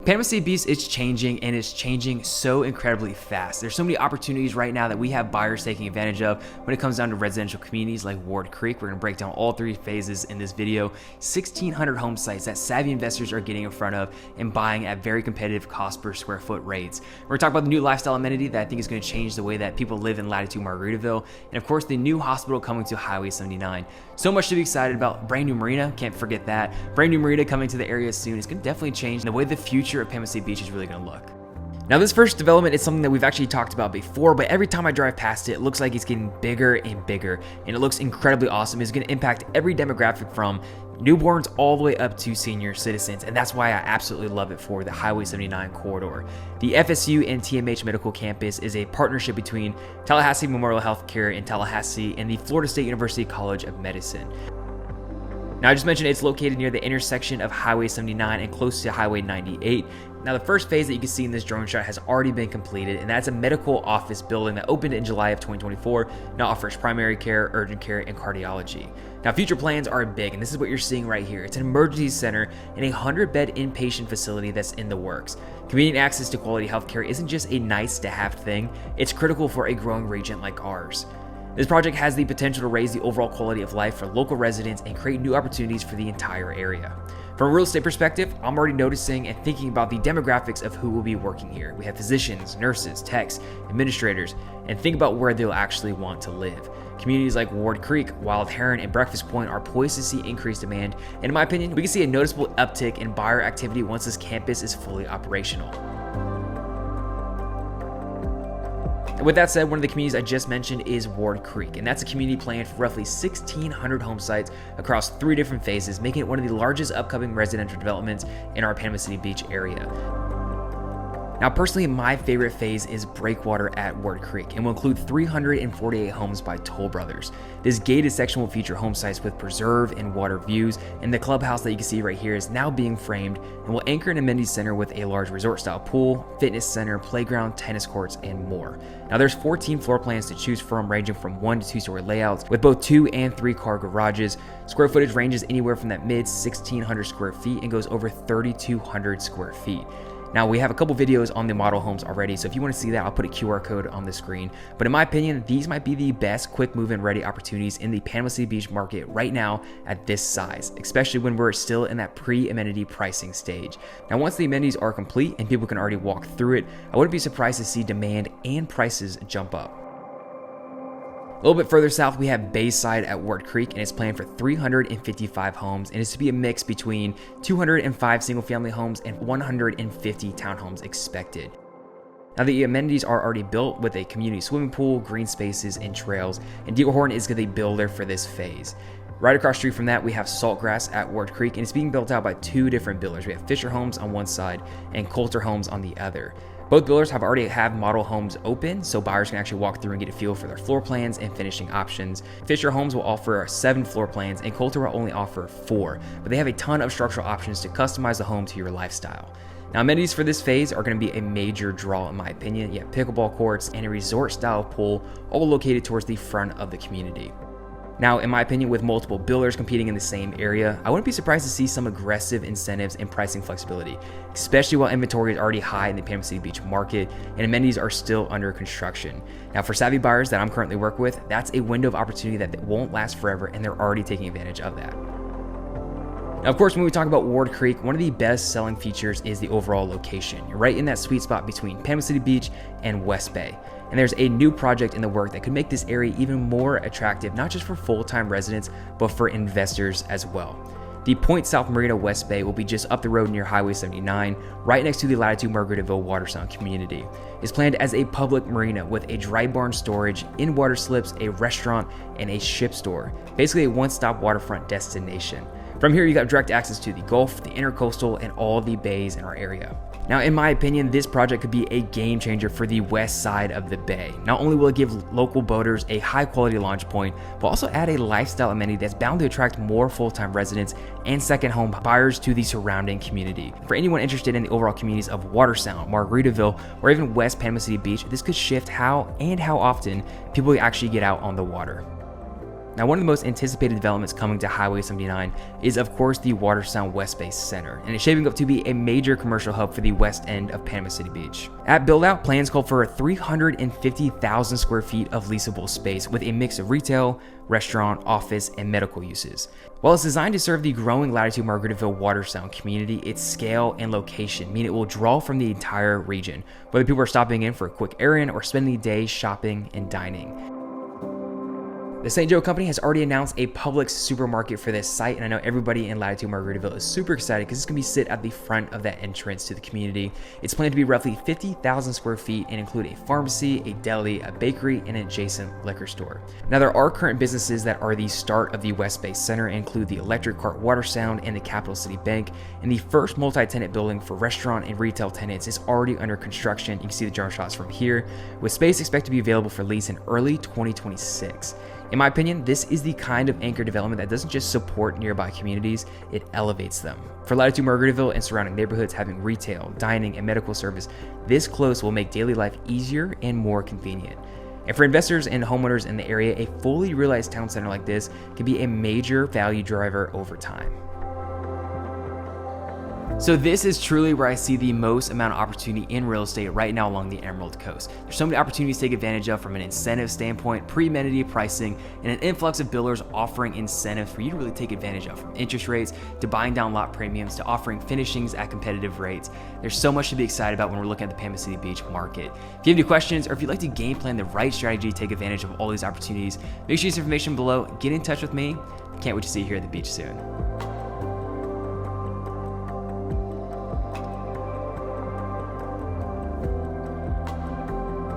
Panama City Beach is changing, and it's changing so incredibly fast. There's so many opportunities right now that we have buyers taking advantage of when it comes down to residential communities like Ward Creek. We're going to break down all three phases in this video. 1,600 home sites that savvy investors are getting in front of and buying at very competitive cost per square foot rates. We're going to talk about the new lifestyle amenity that I think is going to change the way that people live in Latitude Margaritaville, and of course the new hospital coming to Highway 79. So much to be excited about. Brand new marina, can't forget that. Brand new marina coming to the area soon. It's going to definitely change the way the future of Panama City Beach is really going to look. Now, this first development is something that we've actually talked about before, but every time I drive past it, it looks like it's getting bigger and bigger, and it looks incredibly awesome. It's going to impact every demographic from newborns all the way up to senior citizens, and that's why I absolutely love it for the Highway 79 corridor. The FSU and TMH Medical Campus is a partnership between Tallahassee Memorial Healthcare in Tallahassee and the Florida State University College of Medicine. Now, I just mentioned it's located near the intersection of Highway 79 and close to Highway 98. Now, the first phase that you can see in this drone shot has already been completed, and that's a medical office building that opened in July of 2024. Now offers primary care, urgent care, and cardiology. Now, future plans are big, and this is what you're seeing right here. It's an emergency center and a 100-bed inpatient facility that's in the works. Convenient access to quality healthcare isn't just a nice-to-have thing, it's critical for a growing region like ours. This project has the potential to raise the overall quality of life for local residents and create new opportunities for the entire area. From a real estate perspective, I'm already noticing and thinking about the demographics of who will be working here. We have physicians, nurses, techs, administrators, and think about where they'll actually want to live. Communities like Ward Creek, Wild Heron, and Breakfast Point are poised to see increased demand, and in my opinion, we can see a noticeable uptick in buyer activity once this campus is fully operational. And with that said, one of the communities I just mentioned is Ward Creek, and that's a community planned for roughly 1,600 home sites across 3 different phases, making it one of the largest upcoming residential developments in our Panama City Beach area. Now, personally, my favorite phase is Breakwater at Ward Creek and will include 348 homes by Toll Brothers. This gated section will feature home sites with preserve and water views, and the clubhouse that you can see right here is now being framed and will anchor an amenity center with a large resort-style pool, fitness center, playground, tennis courts, and more. Now, there's 14 floor plans to choose from, ranging from 1 to 2-story layouts with both 2 and 3 car garages. Square footage ranges anywhere from that mid 1,600 square feet and goes over 3,200 square feet. Now, we have a couple videos on the model homes already, so if you want to see that, I'll put a QR code on the screen. But in my opinion, these might be the best quick move-in ready opportunities in the Panama City Beach market right now at this size, especially when we're still in that pre-amenity pricing stage. Now, once the amenities are complete and people can already walk through it, I wouldn't be surprised to see demand and prices jump up. A little bit further south, we have Bayside at Ward Creek, and it's planned for 355 homes, and it's to be a mix between 205 single-family homes and 150 townhomes expected. Now, the amenities are already built with a community swimming pool, green spaces, and trails, and Horton is the builder for this phase. Right across the street from that, we have Saltgrass at Ward Creek, and it's being built out by 2 different builders. We have Fischer Homes on one side and Kolter Homes on the other. Both builders already have model homes open, so buyers can actually walk through and get a feel for their floor plans and finishing options. Fischer Homes will offer 7 floor plans, and Kolter will only offer 4, but they have a ton of structural options to customize the home to your lifestyle. Now, amenities for this phase are going to be a major draw in my opinion. You have pickleball courts and a resort-style pool, all located towards the front of the community. Now, in my opinion, with multiple builders competing in the same area, I wouldn't be surprised to see some aggressive incentives and pricing flexibility, especially while inventory is already high in the Panama City Beach market and amenities are still under construction. Now, for savvy buyers that I'm currently working with, that's a window of opportunity that won't last forever, and they're already taking advantage of that. Now, of course, when we talk about Ward Creek, one of the best selling features is the overall location. You're right in that sweet spot between Panama City Beach and West Bay. And there's a new project in the work that could make this area even more attractive, not just for full-time residents, but for investors as well. The South Marina West Bay will be just up the road near Highway 79, right next to the Latitude Margaritaville Watersound community. It's planned as a public marina with a dry barn storage, in-water slips, a restaurant, and a ship store. Basically a one-stop waterfront destination. From here, you got direct access to the Gulf, the Intracoastal, and all the bays in our area. Now, in my opinion, this project could be a game changer for the west side of the bay. Not only will it give local boaters a high quality launch point, but also add a lifestyle amenity that's bound to attract more full-time residents and second home buyers to the surrounding community. For anyone interested in the overall communities of Watersound, Margaritaville, or even West Panama City Beach, this could shift how and how often people actually get out on the water. Now, one of the most anticipated developments coming to Highway 79 is, of course, the Watersound West Bay Center, and it's shaping up to be a major commercial hub for the west end of Panama City Beach. At build-out, plans call for 350,000 square feet of leasable space with a mix of retail, restaurant, office, and medical uses. While it's designed to serve the growing Latitude Margaritaville Watersound community, its scale and location mean it will draw from the entire region, whether people are stopping in for a quick errand or spending the day shopping and dining. The St. Joe company has already announced a Publix Supermarket for this site, and I know everybody in Latitude Margaritaville is super excited because it's going to be sit at the front of that entrance to the community. It's planned to be roughly 50,000 square feet and include a pharmacy, a deli, a bakery, and an adjacent liquor store. Now, there are current businesses that are the start of the West Bay Center and include the Electric Cart Watersound and the Capital City Bank, and the first multi-tenant building for restaurant and retail tenants is already under construction. You can see the drone shots from here, with space expected to be available for lease in early 2026. In my opinion, this is the kind of anchor development that doesn't just support nearby communities, it elevates them. For Latitude Margaritaville and surrounding neighborhoods having retail, dining, and medical service this close will make daily life easier and more convenient. And for investors and homeowners in the area, a fully realized town center like this can be a major value driver over time. So this is truly where I see the most amount of opportunity in real estate right now along the Emerald Coast. There's so many opportunities to take advantage of from an incentive standpoint, pre-amenity pricing, and an influx of builders offering incentives for you to really take advantage of, from interest rates to buying down lot premiums to offering finishings at competitive rates. There's so much to be excited about when we're looking at the Panama City Beach market. If you have any questions or if you'd like to game plan the right strategy to take advantage of all these opportunities, make sure you use information below, get in touch with me. Can't wait to see you here at the beach soon.